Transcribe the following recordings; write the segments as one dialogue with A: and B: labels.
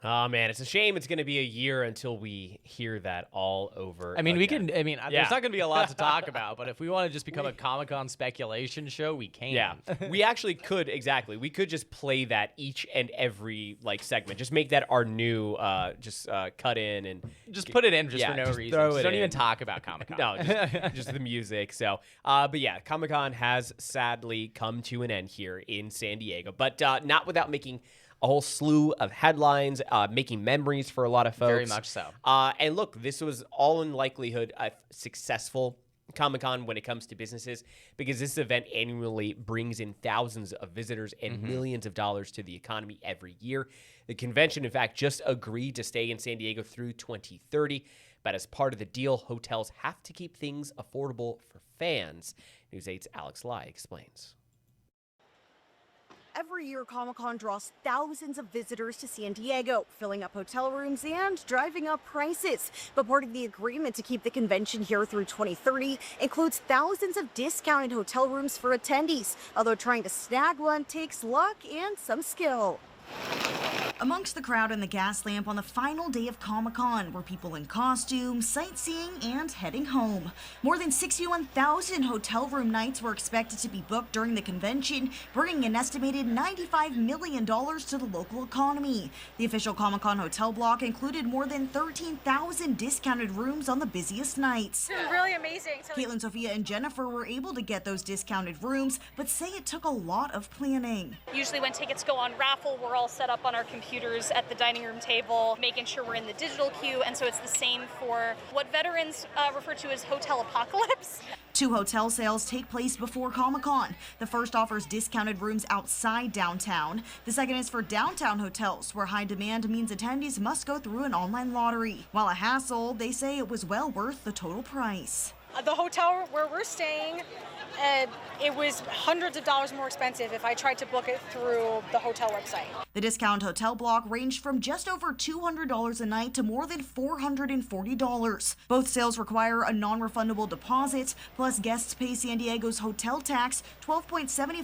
A: Oh, man, it's a shame it's going to be a year until we hear that all over
B: I mean,
A: again.
B: there's not going to be a lot to talk about, but if we want to just become a Comic-Con speculation show, we can.
A: Yeah, we actually could, exactly. We could just play that each and every, segment. Just make that our new, cut in and...
B: Just put it in for no
A: just
B: reason.
A: throw
B: Just
A: it
B: don't
A: in.
B: even talk about Comic-Con.
A: No, just the music. So, but yeah, Comic-Con has sadly come to an end here in San Diego, but not without making a whole slew of headlines, making memories for a lot of folks.
B: Very much so.
A: And look, this was all in likelihood a successful Comic-Con when it comes to businesses, because this event annually brings in thousands of visitors and millions of dollars to the economy every year. The convention, in fact, just agreed to stay in San Diego through 2030. But as part of the deal, hotels have to keep things affordable for fans. News 8's Alex Lai explains.
C: Every year, Comic-Con draws thousands of visitors to San Diego, filling up hotel rooms and driving up prices. But part of the agreement to keep the convention here through 2030 includes thousands of discounted hotel rooms for attendees, although trying to snag one takes luck and some skill. Amongst the crowd in the gas lamp on the final day of Comic-Con were people in costumes, sightseeing, and heading home. More than 61,000 hotel room nights were expected to be booked during the convention, bringing an estimated $95 million to the local economy. The official Comic-Con hotel block included more than 13,000 discounted rooms on the busiest nights.
D: It's been really amazing.
C: Caitlin, Sophia, and Jennifer were able to get those discounted rooms, but say it took a lot of planning.
D: Usually when tickets go on raffle, we're all set up on our computers at the dining room table, making sure we're in the digital queue, and so it's the same for what veterans refer to as hotel apocalypse.
C: 2 hotel sales take place before Comic-Con. The first offers discounted rooms outside downtown. The second is for downtown hotels, where high demand means attendees must go through an online lottery. While a hassle, they say it was well worth the total price.
D: The hotel where we're staying, it was hundreds of dollars more expensive if I tried to book it through the hotel website.
C: The discount hotel block ranged from just over $200 a night to more than $440. Both sales require a non-refundable deposit, plus guests pay San Diego's hotel tax, 12.75%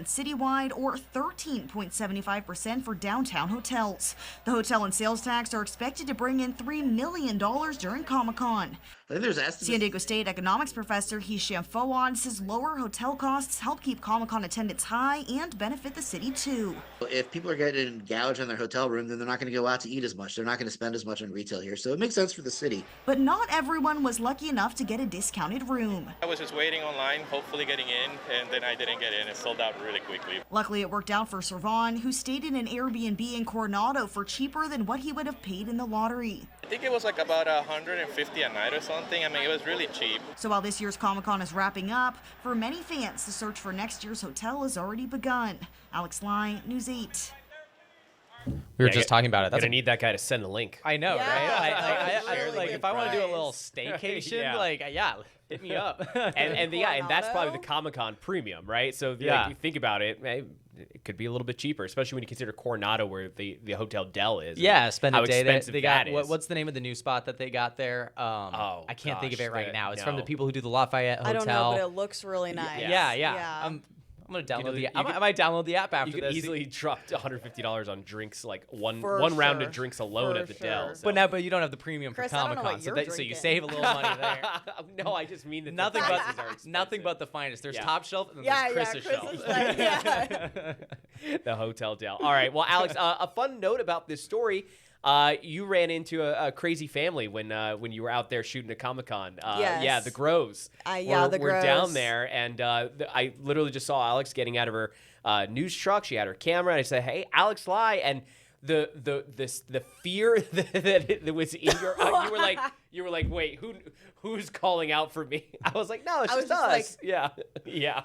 C: citywide or 13.75% for downtown hotels. The hotel and sales tax are expected to bring in $3 million during Comic-Con.
E: I think there's estimates.
C: San Diego State economics professor Hisham Fawad says lower hotel costs help keep Comic-Con attendance high and benefit the city too.
E: If people are getting gouged on their hotel room, then they're not going to go out to eat as much. They're not going to spend as much on retail here. So it makes sense for the city.
C: But not everyone was lucky enough to get a discounted room.
F: I was just waiting online, hopefully getting in, and then I didn't get in. It sold out really quickly.
C: Luckily, it worked out for Servan, who stayed in an Airbnb in Coronado for cheaper than what he would have paid in the lottery.
F: I think it was like about $150 a night or something. I mean, it was really cheap.
C: So while this year's Comic-Con is wrapping up, for many fans, the search for next year's hotel has already begun. Alex Lai, News 8.
B: We were just talking about it.
A: That's gonna need that guy to send a link.
B: I know,
C: Yeah.
B: right? If I want to do a little staycation,
A: Yeah.
B: hit me up.
A: and that's probably the Comic-Con premium, right? So
B: Yeah.
A: you think about it, it could be a little bit cheaper, especially when you consider Coronado, where the Hotel Del is.
B: Yeah, spend
A: how
B: a day there.
A: expensive
B: They got
A: that is.
B: what's the name of the new spot that they got there? I can't think of it right now. It's from the
A: no.
B: people who do the Lafayette Hotel.
G: I don't know, but it looks really nice.
B: Yeah. I'm gonna download the app. I might download the app after
A: You could
B: this.
A: easily drop $150 on drinks, like one
G: For
A: round
G: sure.
A: of drinks alone
G: For
A: at the
G: sure.
A: Del. So.
B: But you don't have the premium
G: Chris,
B: for
G: I don't know
B: Comic-Con,
G: what
B: so
G: you're
B: so you
G: drinking.
B: save a little money there.
A: No, I just mean that
B: Nothing
A: the
B: but
A: prices are expensive.
B: nothing but the finest. There's
A: Yeah.
B: top shelf and then
G: Yeah,
B: there's Chris's shelf.
G: Chris is like, yeah.
A: The Hotel Del. All right. Well, Alex, a fun note about this story. You ran into a crazy family when you were out there shooting at Comic-Con.
G: Yes.
A: Yeah, the Gros.
G: Yeah, the
A: We're
G: Gros.
A: down there, and I literally just saw Alex getting out of her news truck. She had her camera, and I said, "Hey, Alex Lai," and the fear that was in your you were like, wait, who's calling out for me? I was like, no, it's
G: I was
A: just
G: just
A: us. Yeah.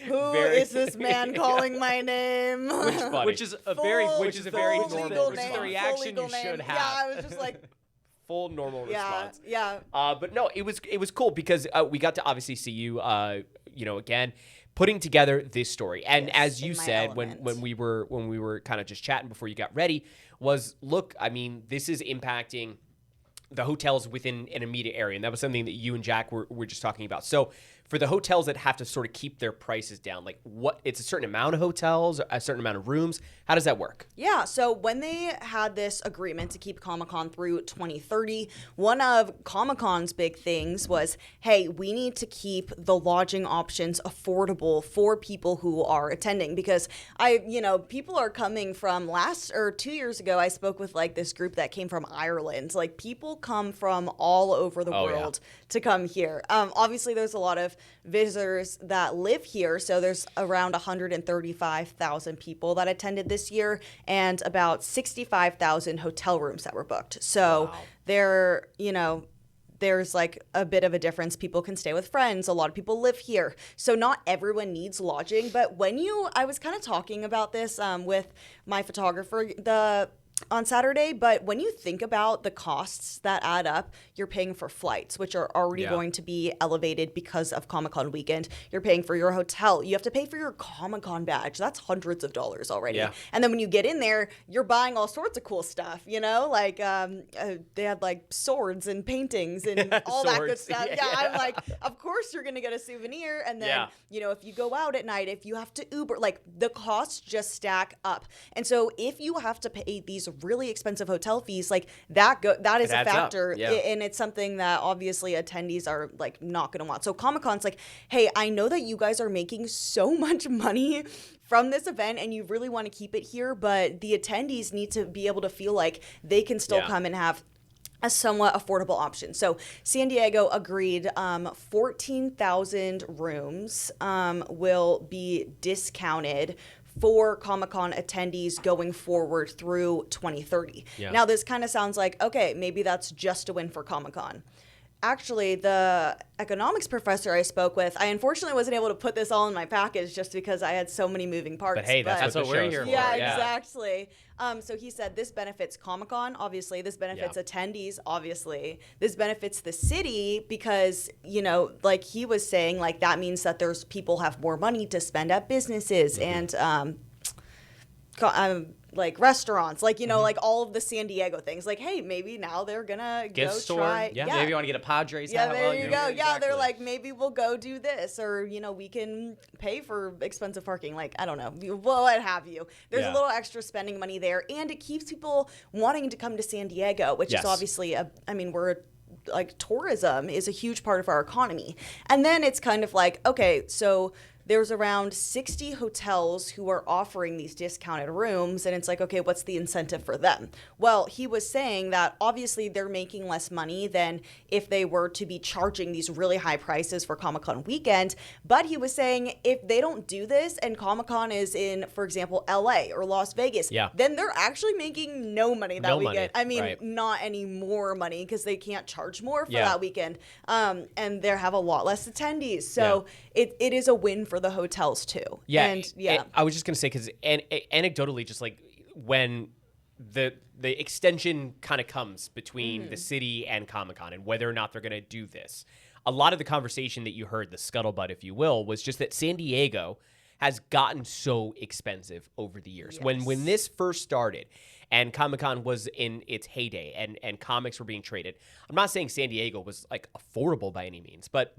G: Who is this man calling my name?
A: Which is a very
G: Full
A: normal,
G: legal
A: which is
G: name,
A: the
G: full
A: reaction
G: legal
A: you should
G: name.
A: have.
G: Yeah, I was just like,
A: Full normal
G: yeah,
A: response.
G: yeah.
A: But no, it was cool because we got to obviously see you, again, putting together this story. And
G: Yes,
A: as you
G: in my
A: said
G: element.
A: when we were kind of just chatting before you got ready, was look, I mean, this is impacting the hotels within an immediate area, and that was something that you and Jack were just talking about. So for the hotels that have to sort of keep their prices down, like it's a certain amount of hotels, a certain amount of rooms. How does that work?
G: Yeah, so when they had this agreement to keep Comic-Con through 2030, one of Comic-Con's big things was, hey, we need to keep the lodging options affordable for people who are attending, because people are coming from 2 years ago, I spoke with like this group that came from Ireland. Like, people come from all over the world to come here. Obviously, there's a lot of visitors that live here. So there's around 135,000 people that attended this year and about 65,000 hotel rooms that were booked. So there's like a bit of a difference. People can stay with friends. A lot of people live here. So not everyone needs lodging. But I was kind of talking about this with my photographer on Saturday, but when you think about the costs that add up, you're paying for flights, which are already going to be elevated because of Comic-Con weekend. You're paying for your hotel. You have to pay for your Comic-Con badge. That's hundreds of dollars already. Yeah. And then when you get in there, you're buying all sorts of cool stuff, like they had like swords and paintings and all that good stuff. Yeah, I'm like, of course you're going to get a souvenir. And then, if you go out at night, if you have to Uber, like the costs just stack up. And so if you have to pay these really expensive hotel fees, like that is a factor, and it's something that obviously attendees are like not going to want. So Comic-Con's like, hey, I know that you guys are making so much money from this event and you really want to keep it here, but the attendees need to be able to feel like they can still come and have a somewhat affordable option. So San Diego agreed 14,000 rooms will be discounted for Comic-Con attendees going forward through 2030. Yeah. Now, this kind of sounds like, okay, maybe that's just a win for Comic-Con. Actually, the economics professor I spoke with, I unfortunately wasn't able to put this all in my package just because I had so many moving parts.
A: But hey, that's what we're here for.
G: Yeah, exactly. So he said this benefits Comic-Con, obviously. This benefits attendees, obviously. This benefits the city because, like he was saying, like that means that there's people have more money to spend at businesses and like restaurants, like, like all of the San Diego things. Like, hey, maybe now they're gonna
B: gift
G: go
B: store.
G: try.
B: Yeah. Maybe you want to get a Padres hat.
G: There you go. Yeah, they're like, maybe we'll go do this, or we can pay for expensive parking. Like, I don't know, what have you. There's a little extra spending money there, and it keeps people wanting to come to San Diego, which is obviously tourism is a huge part of our economy. And then it's kind of like, okay, so there's around 60 hotels who are offering these discounted rooms, and it's like, okay, what's the incentive for them? Well, he was saying that obviously they're making less money than if they were to be charging these really high prices for Comic-Con weekend, but he was saying if they don't do this and Comic-Con is in, for example, LA or Las Vegas, then they're actually making no money that weekend. I mean, not any more money because they can't charge more for that weekend, and they have a lot less attendees. So it is a win for the hotels too. And
A: I was just gonna say, because anecdotally, just like when the extension kind of comes between the city and Comic-Con and whether or not they're gonna do this, a lot of the conversation that you heard, the scuttlebutt, if you will, was just that San Diego has gotten so expensive over the years. When this first started and Comic-Con was in its heyday and comics were being traded, I'm not saying San Diego was like affordable by any means, but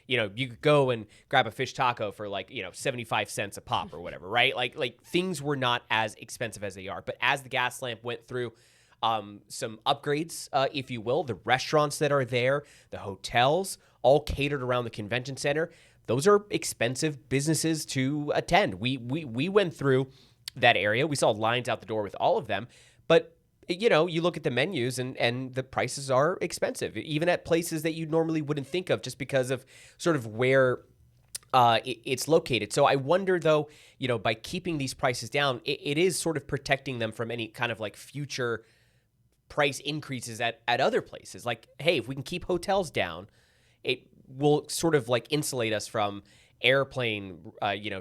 A: you could go and grab a fish taco for like 75 cents a pop or whatever, right? Like things were not as expensive as they are. But as the gas lamp went through some upgrades, if you will, the restaurants that are there, the hotels, all catered around the convention center, those are expensive businesses to attend. We went through that area. We saw lines out the door with all of them. But, you look at the menus and the prices are expensive, even at places that you normally wouldn't think of just because of sort of where it's located. So I wonder, though, by keeping these prices down, it is sort of protecting them from any kind of like future price increases at other places. Like, hey, if we can keep hotels down, it will sort of like insulate us from airplane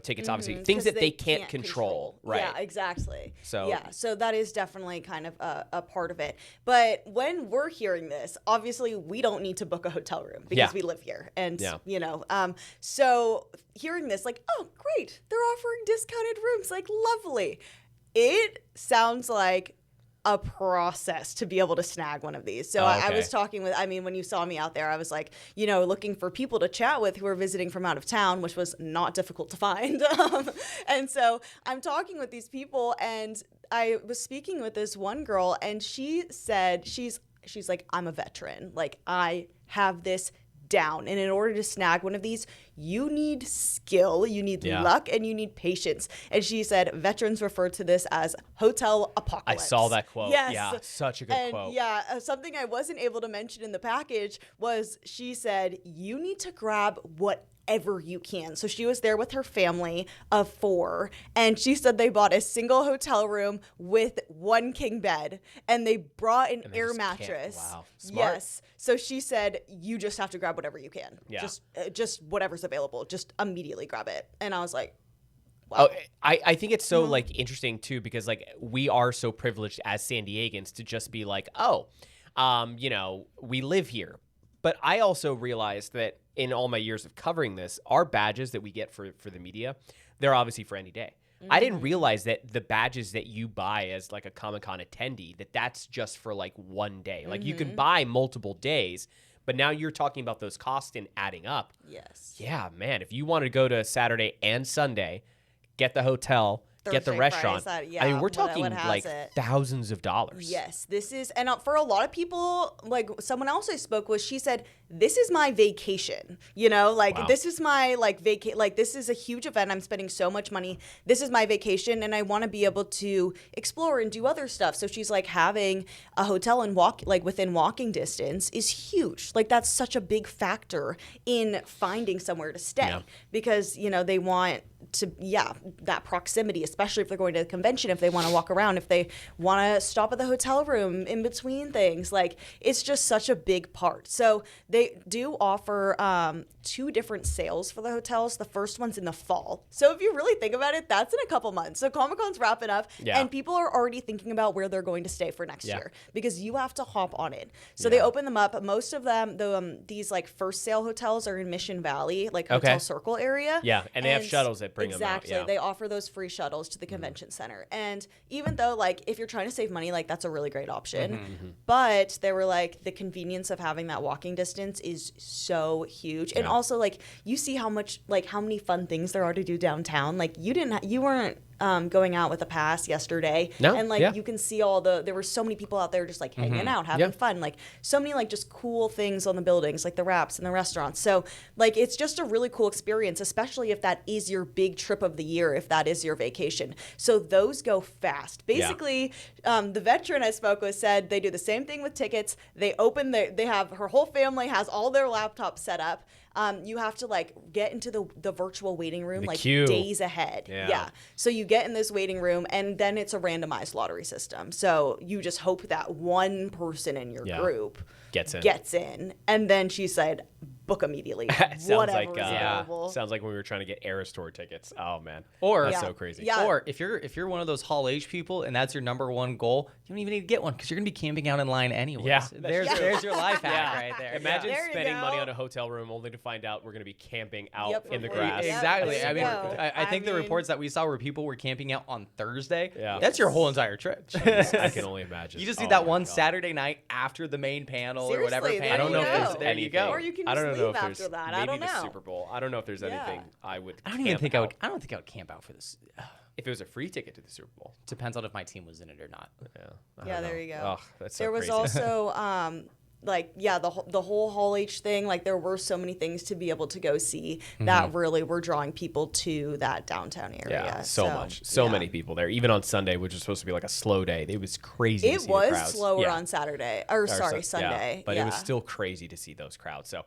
A: tickets, obviously things that they can't control. Right.
G: Yeah, exactly. So that is definitely kind of a part of it. But when we're hearing this, obviously we don't need to book a hotel room because we live here, and so hearing this, like, oh great, they're offering discounted rooms, like lovely. It sounds like a process to be able to snag one of these. So I was talking with, I mean, when you saw me out there, I was like, you know, looking for people to chat with who are visiting from out of town, which was not difficult to find. And so I'm talking with these people, and I was speaking with this one girl, and she said, she's like, I'm a veteran. Like, I have this down. And in order to snag one of these, you need skill, you need luck, and you need patience. And she said veterans refer to this as hotel apocalypse.
A: I saw that quote.
G: Yes.
A: Yeah, such a good quote.
G: Yeah, something I wasn't able to mention in the package was she said, you need to grab whatever you can. So she was there with her family of 4, and she said they bought a single hotel room with 1 king bed, and they brought an air mattress.
A: Wow, smart.
G: Yes. So she said, you just have to grab whatever you can.
A: Yeah.
G: Just whatever's available. Just immediately grab it. And I was like, wow.
A: Oh, I think it's so like interesting too, because like we are so privileged as San Diegans to just be like, you know, we live here. But I also realized that in all my years of covering this, our badges that we get for the media, they're obviously for any day. I didn't realize that the badges that you buy as like a Comic-Con attendee, that's just for like one day. Like you can buy multiple days, but now you're talking about those costs and adding up.
G: Yes.
A: Yeah, man. If you want to go to Saturday and Sunday, get the hotel, get the
G: Thursday,
A: restaurant.
G: Friday,
A: I mean, we're
G: what
A: talking
G: has
A: like
G: it.
A: thousands of dollars.
G: Yes, this is, and for a lot of people, like someone else I spoke with, she said, this is my vacation, you know, like this is my like this is a huge event. I'm spending so much money. This is my vacation, and I want to be able to explore and do other stuff. So she's like, having a hotel and within walking distance is huge. Like that's such a big factor in finding somewhere to stay because, you know, they want to, that proximity, especially if they're going to the convention, if they want to walk around, if they want to stop at the hotel room in between things, like it's just such a big part. So they do offer 2 different sales for the hotels. The first one's in the fall. So if you really think about it, that's in a couple months. So Comic-Con's wrapping up and people are already thinking about where they're going to stay for next year because you have to hop on it. So they open them up. Most of them, these like first sale hotels are in Mission Valley, like Hotel Circle area.
A: Yeah, and they have shuttles that bring them out.
G: Exactly. They offer those free shuttles to the convention center. And even though like if you're trying to save money, like that's a really great option. But they were like the convenience of having that walking distance is so huge. And also like you see how many fun things there are to do downtown. Like you weren't going out with a pass yesterday.
A: No,
G: and like you can see there were so many people out there just like hanging out, having fun. Like so many like just cool things on the buildings, like the wraps and the restaurants. So like it's just a really cool experience, especially if that is your big trip of the year, if that is your vacation. So those go fast. Basically, the veteran I spoke with said they do the same thing with tickets. They have her whole family has all their laptops set up. You have to like get into the virtual waiting room like
A: queue.
G: Days ahead. Yeah. So you get in this waiting room and then it's a randomized lottery system. So you just hope that one person in your group gets in. And then she said, book immediately. Whatever is available.
A: Sounds like when we were trying to get Eras Tour tickets. Oh man.
B: Or
A: that's so crazy.
G: Yeah.
B: Or if you're one of those Hall H people and that's your number one goal, you don't even need to get one because you're gonna be camping out in line anyways.
A: Yeah.
B: There's your life hack right there.
A: Imagine
G: There you
A: spending
G: go.
A: money on a hotel room only to find out we're going to be camping out in the
G: for
A: grass.
G: free.
B: Exactly.
G: There
B: I
G: you
B: mean,
G: go.
B: I think the
G: mean-
B: reports that we saw where people were camping out on Thursday.
A: Yeah.
B: That's your whole entire trip.
A: I can only imagine.
B: You just need
A: Oh
B: that
A: my
B: one
A: God.
B: Saturday night after the main panel or whatever
G: Seriously,
B: panel.
A: I don't know if
G: There you
A: there's
G: go.
B: There you
A: anything.
B: go.
G: Or you can
A: I
G: just
A: don't know
G: leave
A: if
G: after
A: there's
G: that. I
A: maybe
G: don't
A: the
G: know.
A: Super Bowl. I don't know if there's anything I would.
B: I don't even think
A: camp
B: I
A: out.
B: would camp out for this.
A: If it was a free ticket to the Super Bowl.
B: Depends on if my team was in it or not.
A: I
G: Yeah,
A: don't
G: there
A: know.
G: you go.
A: Oh, that's so
G: There was
A: crazy.
G: also the whole Hall H thing. Like there were so many things to be able to go see that really were drawing people to that downtown area.
A: Yeah, so many people there. Even on Sunday, which was supposed to be like a slow day, it was crazy. to
G: It
A: see the
G: was
A: crowds.
G: slower
A: Yeah.
G: on Saturday,
A: Or
G: Sunday.
A: but it was still crazy to see those crowds. So